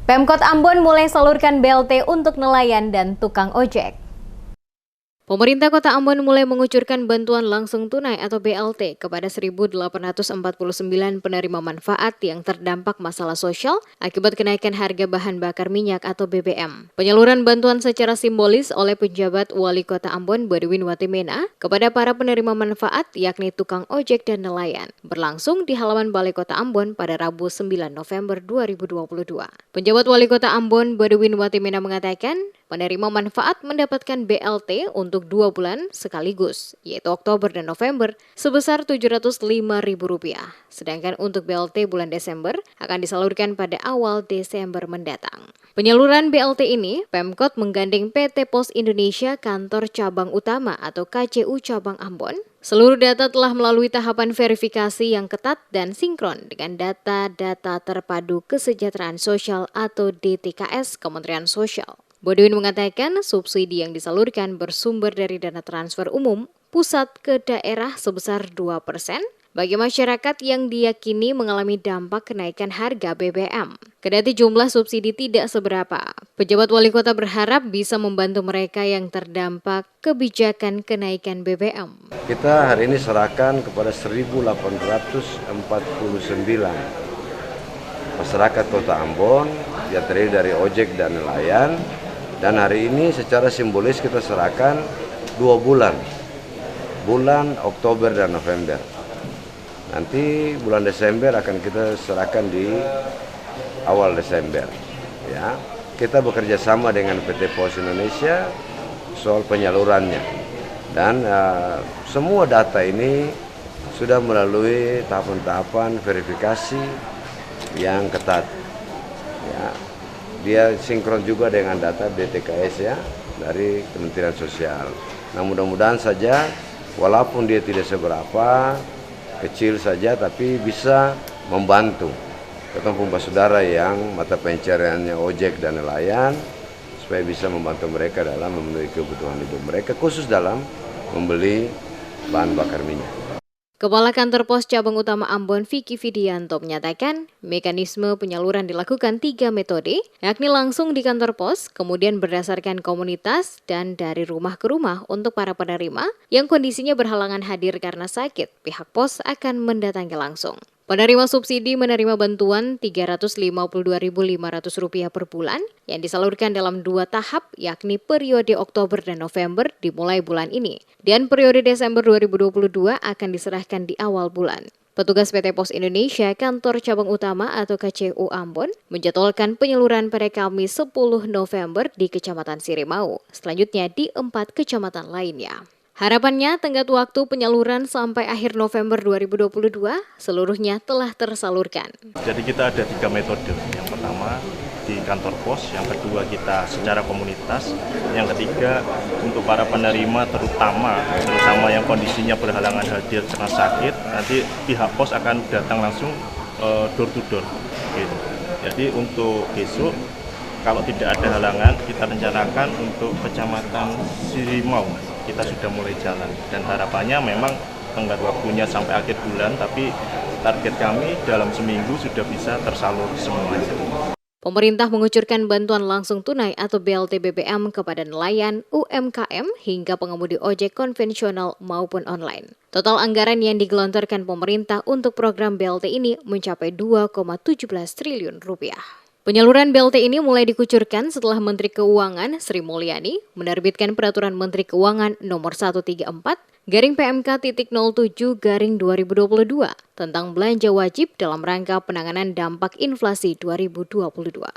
Pemkot Ambon mulai salurkan BLT untuk nelayan dan tukang ojek. Pemerintah Kota Ambon mulai mengucurkan bantuan langsung tunai atau BLT kepada 1.849 penerima manfaat yang terdampak masalah sosial akibat kenaikan harga bahan bakar minyak atau BBM. Penyaluran bantuan secara simbolis oleh penjabat Wali Kota Ambon Badwin Watimena kepada para penerima manfaat yakni tukang ojek dan nelayan berlangsung di halaman Balai Kota Ambon pada Rabu 9 November 2022. Penjabat Wali Kota Ambon Badwin Watimena mengatakan penerima manfaat mendapatkan BLT untuk 2 bulan sekaligus, yaitu Oktober dan November, sebesar Rp705.000. Sedangkan untuk BLT bulan Desember akan disalurkan pada awal Desember mendatang. Penyaluran BLT ini, Pemkot menggandeng PT Pos Indonesia Kantor Cabang Utama atau KCU Cabang Ambon. Seluruh data telah melalui tahapan verifikasi yang ketat dan sinkron dengan data-data terpadu kesejahteraan sosial atau DTKS Kementerian Sosial. Badwin mengatakan subsidi yang disalurkan bersumber dari dana transfer umum pusat ke daerah sebesar 2% bagi masyarakat yang diyakini mengalami dampak kenaikan harga BBM. Kendati jumlah subsidi tidak seberapa, pejabat wali kota berharap bisa membantu mereka yang terdampak kebijakan kenaikan BBM. Kita hari ini serahkan kepada 1.849 masyarakat Kota Ambon yang terdiri dari ojek dan nelayan. Dan hari ini secara simbolis kita serahkan 2 bulan Oktober dan November. Nanti bulan Desember akan kita serahkan di awal Desember. Ya, kita bekerja sama dengan PT Pos Indonesia soal penyalurannya. Dan semua data ini sudah melalui tahapan-tahapan verifikasi yang ketat. Ya. Dia sinkron juga dengan data DTKS ya dari Kementerian Sosial. Nah mudah-mudahan saja walaupun dia tidak seberapa kecil saja tapi bisa membantu ketemu saudara yang mata pencariannya ojek dan nelayan supaya bisa membantu mereka dalam memenuhi kebutuhan hidup mereka khusus dalam membeli bahan bakar minyak. Kepala Kantor Pos Cabang Utama Ambon Vicky Vidianto menyatakan mekanisme penyaluran dilakukan 3 metode, yakni langsung di kantor pos, kemudian berdasarkan komunitas, dan dari rumah ke rumah untuk para penerima yang kondisinya berhalangan hadir karena sakit, pihak pos akan mendatangi langsung. Penerima subsidi menerima bantuan Rp352.500 per bulan yang disalurkan dalam 2 tahap yakni periode Oktober dan November dimulai bulan ini dan periode Desember 2022 akan diserahkan di awal bulan. Petugas PT Pos Indonesia Kantor Cabang Utama atau KCU Ambon menjadwalkan penyaluran pada Kamis 10 November di Kecamatan Sirimau, selanjutnya di 4 kecamatan lainnya. Harapannya tenggat waktu penyaluran sampai akhir November 2022 seluruhnya telah tersalurkan. Jadi kita ada 3 metode. Yang pertama di kantor pos, yang kedua kita secara komunitas, yang ketiga untuk para penerima terutama yang kondisinya berhalangan hadir karena sakit, nanti pihak pos akan datang langsung door to door. Gitu. Jadi untuk besok kalau tidak ada halangan kita rencanakan untuk Kecamatan Sirimau. Kita sudah mulai jalan dan harapannya memang tenggat waktunya sampai akhir bulan, tapi target kami dalam seminggu sudah bisa tersalur semuanya. Pemerintah mengucurkan bantuan langsung tunai atau BLT BBM kepada nelayan, UMKM, hingga pengemudi ojek konvensional maupun online. Total anggaran yang digelontorkan pemerintah untuk program BLT ini mencapai Rp2,17 triliun. Penyaluran BLT ini mulai dikucurkan setelah Menteri Keuangan Sri Mulyani menerbitkan Peraturan Menteri Keuangan Nomor 134/PMK.07/2022 tentang belanja wajib dalam rangka penanganan dampak inflasi 2022.